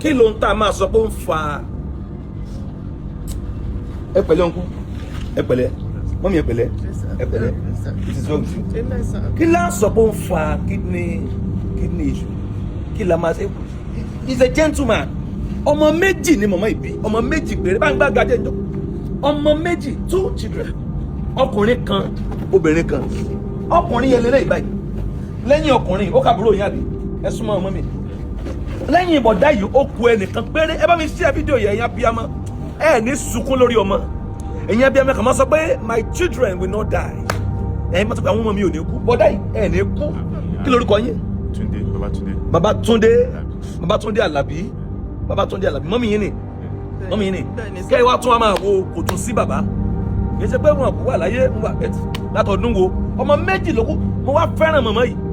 kí ló ń tá máa sọ pé ó ń fa ẹ pẹ̀lẹ́ ọ̀nkú ẹ pẹ̀lẹ́ mọ́mí ẹ pẹ̀lẹ́ ẹ pẹ̀lẹ́ it is well with you. kí la sọ pé ó ń fa kidney issue kí la máa ṣe he is a gentleman ọmọ méjì ni mọ̀mọ́ ìbí ọmọ méjì péré bá ń gbàgbà jẹ́ ìjọ ọmọ méjì 2 children ọkùnrin kan obìnrin kan ọkùnrin yẹn lélẹ́yìí báyìí lẹ́yìn ọkùnrin ó kàbúrò yín àbí ẹ súnmọ́ ọmọ mi lẹ́yìn ìbọ̀dá yìí ó ku ẹnìkan péré ẹ bá mi ṣe fídíò yẹn ẹ̀yin abiyamọ ẹ ní sunkún lórí ọmọ ẹ̀yin abiyamọ kàn máa sọ pé my children will not die ẹ̀yin máa sọ pé àwọn ọmọ mi ò ní kú bọ̀dá yìí ẹ ní kú kí lórúkọ yín. Babatunde Alabi mọ́mí yín ni kẹ́ ẹ wá tún wa máa wo kò tún sí bàbá kì í ṣe pé wọn kú wà láyé ń wà bẹ́ẹ̀ látọdún wo ọmọ méjì ló kú mo wá fẹ́ràn mọ̀mọ́ yìí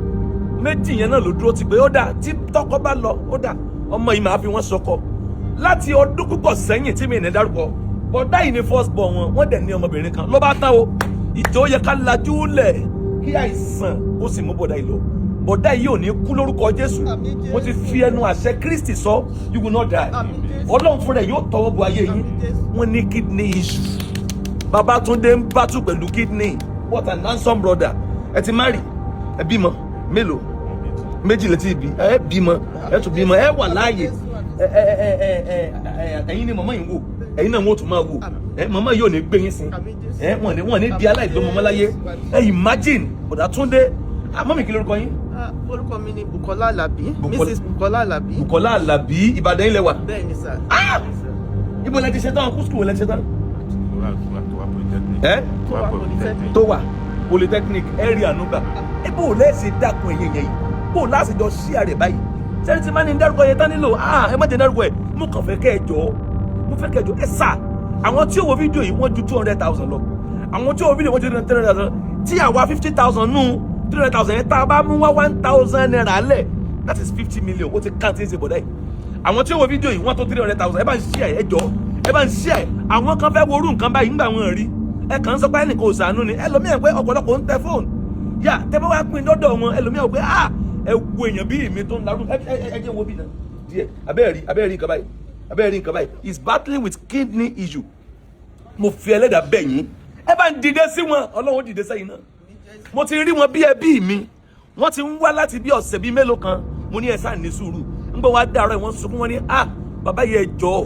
méjì yẹn náà ló dúró ti pé ó dà tí tọkọ bá lọ ó dà ọmọ yìí máa fi wọn sọkọ láti ọdún púpọ̀ sẹ́yìn tí mi ní dárúkọ bọ̀dá yìí ni first born wọ́n dẹ̀ ní ọmọbìnrin kan ló bá tán o ìjọ yẹ ká lajú lẹ̀ kí àìsàn ó sì mú bọ̀dá yìí lọ bọ̀dá yìí ò ní kú lórúkọ Jésù mo ti fi ẹnu àṣẹ Kristi sọ you will not die Ọlọ́run fúnra ẹ̀ yóò tọwọ́ bọ ayé yín wọ́n ní kidney issue Babatunde ń bátú pẹ̀lú kidney what an handsome brother ẹ ti marry ẹ bímọ mélòó méjì lè ti bí ẹ bímọ ẹ tún bímọ ẹ wà láàyè ẹ̀yin ni màmá yìí wò ẹ̀yin náà wọ́n tún máa wò màmá yìí ò ní gbé yín sí wọ́n ní di aláìlómọmọ láyé imagine bọ̀dá Túndé mọ́mí kí lórúkọ yín. orúkọ mi ni Bukola Alabi Mrs. Bukola Alabi. Bukola Alabi Ìbàdàn ilẹ̀ wa. bẹ́ẹ̀ni sà. ibo lẹ ti ṣe tán kú skul lẹ ti ṣe tán. tó wà polytechnic area nùgbà ibo lẹ ṣe dákun ẹ̀yẹ yẹn yìí bó láti jọ ṣí àrẹ báyìí sẹ́ni tí máa ní dárúkọ yẹn tán nílò ẹ má jẹ́ dárúkọ ẹ̀ mo kàn fẹ́ kẹ́ ẹ jọ mo fẹ́ kẹ́ ẹ jọ ẹ sà àwọn tí ó wo fídíò yìí wọ́n ju 200,000 lọ àwọn tí ó wo fídíò wọ́n ju 300,000 tí àwa 50,000 nù 300,000 yẹn tá a bá mú wá 1,000 naira lẹ̀ that is 50 million ó ti kàn tí ń ṣe bọ̀dá yìí àwọn tí ó wo fídíò yìí wọ́n tó 300,000 ẹ bá ń ṣí ẹ jọ ẹ bá ń ṣí ẹ àwọn kan fẹ́ worú nǹkan báyìí nígbà wọn rí ẹ kàn ń sọ pé ẹnìkan ò ṣàánú ni ẹlòmíràn pé ọ̀pọ̀lọpọ̀ ń tẹ fóònù yà tẹ́ bá wá pín dọ́dọ̀ wọn ẹlòmíràn pé ẹ wo èèyàn bí èmi tó ń darú ẹ jẹ́ wo bí náà díẹ̀ abẹ́ẹ̀rí nǹkan báyìí he is battling with kidney issue mo fi ẹlẹ́dàá bẹ̀ yín ẹ bá ń dìde sí wọn Ọlọ́run dìde sẹ́yìn náà mo ti rí wọn bí ẹbí mi wọ́n ti ń wá láti bí ọ̀sẹ̀ bíi mélòó kan mo ní ẹ sáà ní sùúrù ń gbọ́ wá dàrọ́ ìwọ̀n sunkún wọn ní bàbá yẹ jọ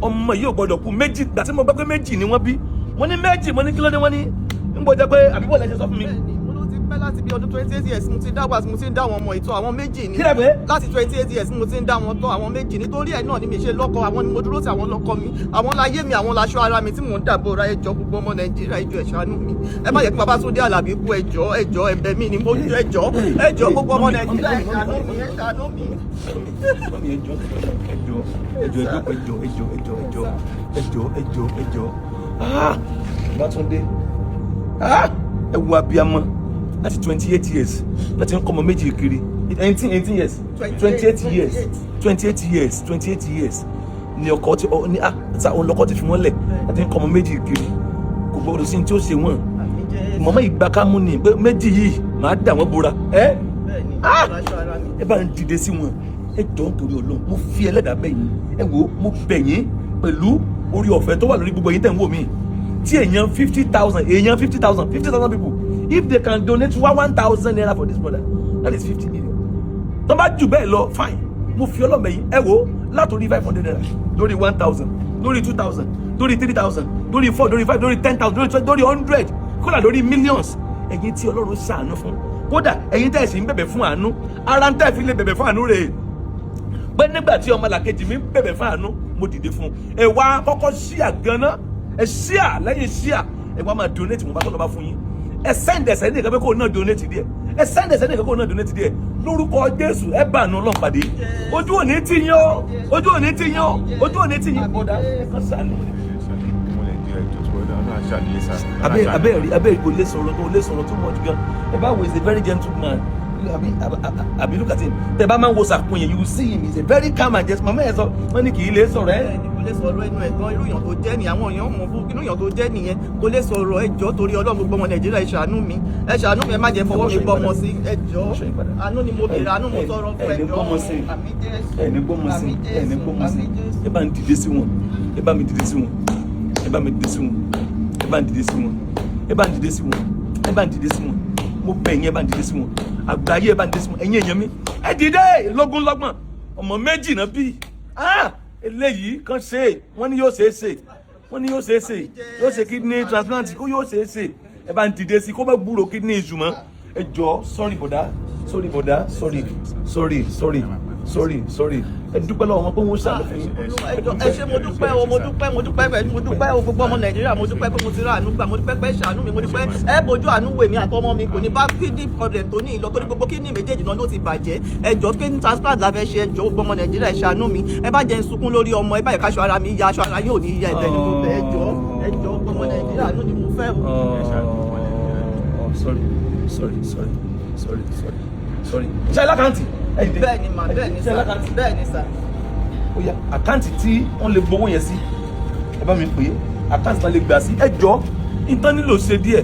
ọmọ yìí ò gbọ́dọ̀ kú méjì gbà tí mo gbọ́ pé méjì ni wọ́n bí wọ́n ní méjì mo ní kí ló dé wọ́n ní ń gbọ́ jẹ́ pé àbíbọ̀ lẹ́sẹ̀ sọ fún mi. pẹ́ láti bí ọdún 28 years mo ti dá wá mo ti ń dá àwọn ọmọ ìtọ́ àwọn méjì ni kílẹ̀ pé láti 28 years mo ti ń dá wọn tọ́ àwọn méjì nítorí ẹ̀ náà ni mi ṣe lọ́kọ àwọn ni mo dúró sí àwọn lọ́kọ mi àwọn láyé mi àwọn láṣọ ara mi tí mò ń dàbò ra ẹjọ́ gbogbo ọmọ Nàìjíríà ẹjọ́ ẹ ṣàánú mi ẹ má yẹ kí Babátúndé Àlàbí kú ẹjọ́ ẹ̀bẹ̀ mi ni mo ní ẹjọ́ gbogbo ọmọ Nàìjíríà ẹ ṣàánú mi ẹ ṣàánú mi. ẹjọ́ Babátúndé ẹ wo abiyamọ láti 28 years láti ń kọ́ ọmọ méjì kiri 18 years 28 years ni ọkọ ti ní ọlọ́kọ ti fi wọ́n lẹ̀ láti ń kọ́ ọmọ méjì kiri kò gbọdọ̀ sí ní tí ó ṣe wọ́n mọ̀mọ́ ìgbà kámú ni pé méjì yìí máa dà wọ́n bora ẹ bá ń dìde sí wọn ẹ jọ nítorí Ọlọ́run mo fi ẹlẹ́dàá bẹ̀ yín ẹ wo mo bẹ̀ yín pẹ̀lú orí ọ̀fẹ́ tó wà lórí gbogbo yín tẹ̀ ń wò mí tí èèyàn 50,000 people if they can donate 1,000 naira for this brother that is 50 million tó bá jù bẹ́ẹ̀ lọ fine mo fi ọlọ́mọ yìí ẹ wo látòrí 500 naira lórí 1,000 lórí 2,000 lórí 3,000 lórí 4 lórí 5 lórí 10,000 lórí 20 lórí 100 kódà lórí millions ẹ̀yin tí Ọlọ́run ṣàánú fún kódà ẹ̀yin tẹ́ ẹ̀ sì ń bẹ̀bẹ̀ fún àánú ara ń tẹ́ fi lè bẹ̀bẹ̀ fún àánú rẹ̀ pé nígbà tí ọmọlàkejì mi bẹ̀bẹ̀ fún àánú mo dìde fún ẹ wá kọ́kọ́ ṣíà gan-an ẹ ṣíà lẹ́yìn ṣíà ẹ wá máa donate mo bá tọ́lọ́ bá fún yín ẹ send ẹsẹ̀ ní ìkàwé kó náà donate díẹ̀ ẹ send ẹsẹ̀ ní ìkàwé kó náà donate díẹ̀ lórúkọ Jésù ẹ bá àánú Ọlọ́run pàdé ojú òní ti yín o ojú òní ti yín o ojú òní ti yín bọ́dà ẹ kàn sànù. abẹ́rẹ́ kò lè sọ̀rọ̀ too much gan ẹ bá wo is a very gentle man àbí look at him tẹ bá máa ń wo sàkún yẹn you see him he is a very calm and just mama ẹ sọ wọn ní kì í lè sọ̀rọ̀ ẹ lè sọ̀rọ̀ ẹnu ẹ̀gbọ́n irú èèyàn tó jẹ́ ni àwọn èèyàn mọ̀ fún irú èèyàn tó jẹ́ nìyẹn kò lè sọ̀rọ̀ ẹjọ́ torí Ọlọ́run gbogbo ọmọ Nàìjíríà ẹ ṣàánú mi ẹ má jẹ́ fọwọ́ mi gbọ́mọ sí ẹjọ́ àánú ni mo bèrè àánú mo tọrọ fún ẹjọ́ àmì Jésù ẹni gbọ́mọ sí ẹni gbọ́mọ sí ẹ bá ń dìde sí wọn ẹ bá mi dìde sí wọn ẹ bá mi dìde sí wọn ẹ bá ń dìde sí wọn ẹ bá ń dìde sí wọn ẹ bá ń dìde sí wọn mo bẹ̀ yín ẹ bá ń dìde sí wọn àgbáyé ẹ bá ń dìde sí wọn ẹ̀yin èèyàn mi ẹ dìde lógún lọ́gbọ̀n ọmọ méjì náà bí eléyìí kan ṣe wọ́n ní yóò ṣe é ṣe wọ́n ní yóò ṣe é ṣe yóò ṣe kidney transplant kó yóò ṣe é ṣe ẹ bá ń dìde sí kó bá gbúrò kidney issue mọ́ ẹ jọ sorry bọ̀dá sorry ẹ dúpẹ́ lọ́wọ́ wọn pé wọ́n ṣàlùfẹ́ yín. ẹ ṣé mo dúpẹ́ o gbogbo ọmọ Nàìjíríà mo dúpẹ́ pé mo ti rà àánú gbà mo dúpẹ́ pé ṣàánú mi mo dúpẹ́ ẹ bójú àánú wò mí àtọmọ mi kò ní bá kidney problem tó ní ìlọ torí gbogbo kidney méjèèjì náà ló ti bàjẹ́ ẹjọ́ kidney transplant la fẹ́ ṣe ẹjọ́ gbogbo ọmọ Nàìjíríà ẹ ṣàánú mi ẹ bá jẹ́ n sunkún lórí ọmọ ẹ bá yẹ káṣọ ara mi ya aṣọ ara yóò ní ya ẹ̀bẹ̀ ni mo bẹ̀ ẹjọ́ gbogbo ọmọ Nàìjíríà àánú ni mo fẹ́ sorry ṣe alákàntì bẹ́ẹ̀ni ma bẹ́ẹ̀ni sà ó yá àkáǹtì tí wọ́n lè gbowó yẹn sí ẹ bá mi pè é àkáǹtì tí wọ́n lè gbà sí ẹ jọ nǹkan nílò ṣe díẹ̀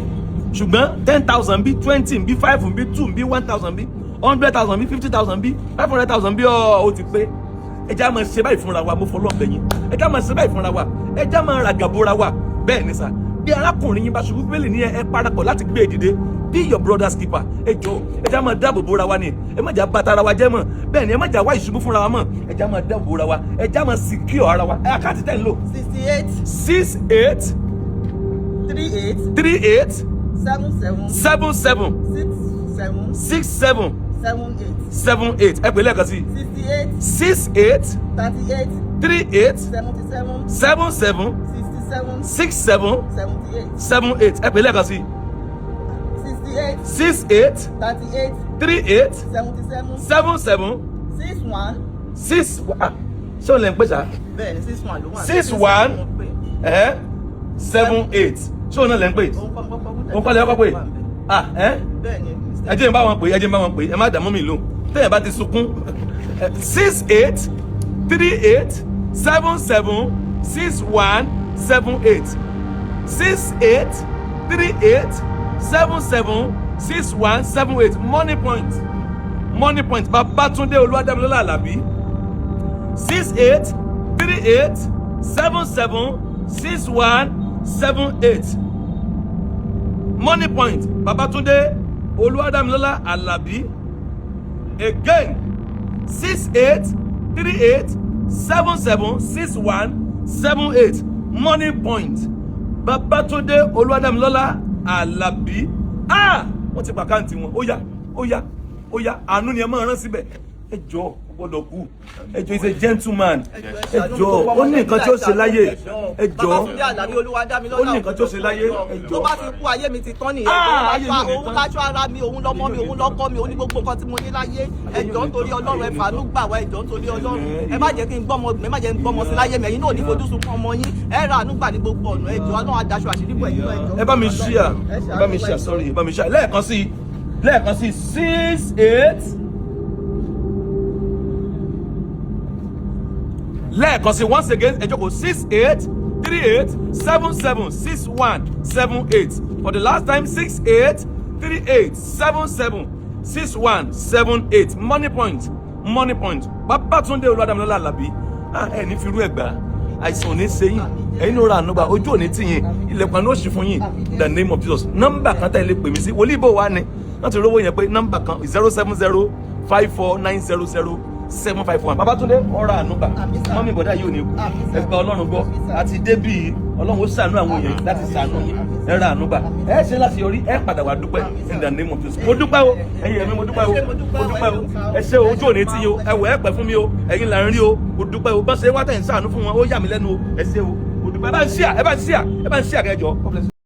ṣùgbọ́n 10,000 bí 20 bí 5 bí 2 bí 1,000 bí 100,000 bí 50,000 bí 500,000 bí ó ti pé ẹ já máa ṣe báyìí fúnra wa mo fọlọ́ ọ̀bẹ yín ẹ já máa ṣe báyìí fúnra wa ẹ já máa ràgàbora wa bẹ́ẹ̀ ni sà bí arákùnrin yín bá ṣubú bíbélì ní ẹ parapọ̀ láti gbé e dìde be your brother's keeper ẹ jọ ẹ já máa dáàbò bora wa ni ẹ má jà bàtà ara wa jẹ́ mọ́ bẹ́ẹ̀ ni ẹ má jà wá ìṣubú fúnra wa mọ́ ẹ já máa dáàbò bora wa ẹ já máa secure ara wa ẹ àkáǹtì tẹ̀ ń lò. 68 38 77 67 78 ẹ pè lẹ́ẹ̀kan sí 68 38 77 67 78 ẹ pè lẹ́ẹ̀kan sí 68 38 77 61 ṣé o lè ń pè sá 61 78 ṣé o náà lè ń pè òun kọ́ lè ọkọ̀ pè ẹ jẹ́ n bá wọn pè ẹ má dààmú mi lò tẹ́yẹ̀ bá ti sunkún 68 38 77 61 78 68 38 77 61 78 money point Babatunde Olúwadámilọ́lá Àlàbí 68 38 77 61 78 money point Babatunde Olúwadámilọ́lá Àlàbí again 68 38 77 61 78 money point Babatunde Olúwadámilọ́lá Àlàbí wọ́n ti pàkáǹtì wọn ó yá àánú ni ẹ máa rán síbẹ̀ ẹ jọ̀ọ́ gbọ́dọ̀ kú ẹ jọ̀ọ́ is a gentleman ẹ jọ̀ọ́ ó ní nǹkan tí ó ṣe láyé ẹ jọ̀ọ́ ó ní nǹkan tí ó ṣe láyé ẹ jọ̀ọ́. tó bá ti kú ayé mi ti tán nìyẹn òun láṣọ ara mi òun lọ́mọ mi òun lọ́kọ mi òun ní gbogbo nǹkan tí mo ní láyé ẹ jọ̀ọ́ nítorí Ọlọ́run ẹ fàánú gbà wá ẹ jọ̀ọ́ nítorí Ọlọ́run ẹ má jẹ́ kí n gbọ́mọ sí láyé mi ẹ̀yin náà ní fojú sunkún ọmọ yín ẹ ra àánú gbà ní gbogbo ọ̀nà ẹ jọ̀ọ́ Ọlọ́run adaṣọ àṣírí bọ̀ ẹ̀yin náà ẹ jọ̀ọ́. ẹ bá mi ṣíà sorry ẹ bá mi ṣíà lẹ́ẹ̀kan sí 68 lẹ́ẹ̀kan sí once again ẹ jókòó 68 38 77 61 78 for the last time 68 38 77 61 78 money point Babatunde Olúwadámilọ́lá Àlàbí ẹ ní firú ẹgbà àìsàn ò ní ṣe yín ẹ̀yin ló ra ànúgbà ojú ò ní tì yín ilẹ̀kùn àná òṣì fún yín in the name of Jesus nọ́mbà kan tẹ́ ẹ lè pè mí sí wòlíì bò wá ni láti rówó yẹn pé nọ́mbà kan 070 54900 751 Babatunde ọ̀rọ̀ ànúgbà mọ́mí bọ̀dá yóò ní kú ẹgbẹ́ Ọlọ́run gbọ́ àti débì Ọlọ́run ó ṣàánú àwọn èèyàn láti ṣàánú yín ẹ ra ànúgbà ẹ ṣe láti yọrí ẹ padà wá dúpẹ́ in the name of Jesus mo dúpẹ́ o ẹ̀yin ẹ̀mí mo dúpẹ́ o ẹ ṣe ojú òní tí o ẹ wọ ẹ pẹ́ fún mi o ẹ̀yin là ń rí o mo dúpẹ́ o bá ṣe wá tẹ̀ ń ṣàánú fún wọn ó yà mí lẹ́nu o ẹ ṣe o mo dúpẹ́ ẹ bá ń ṣíà kẹjọ.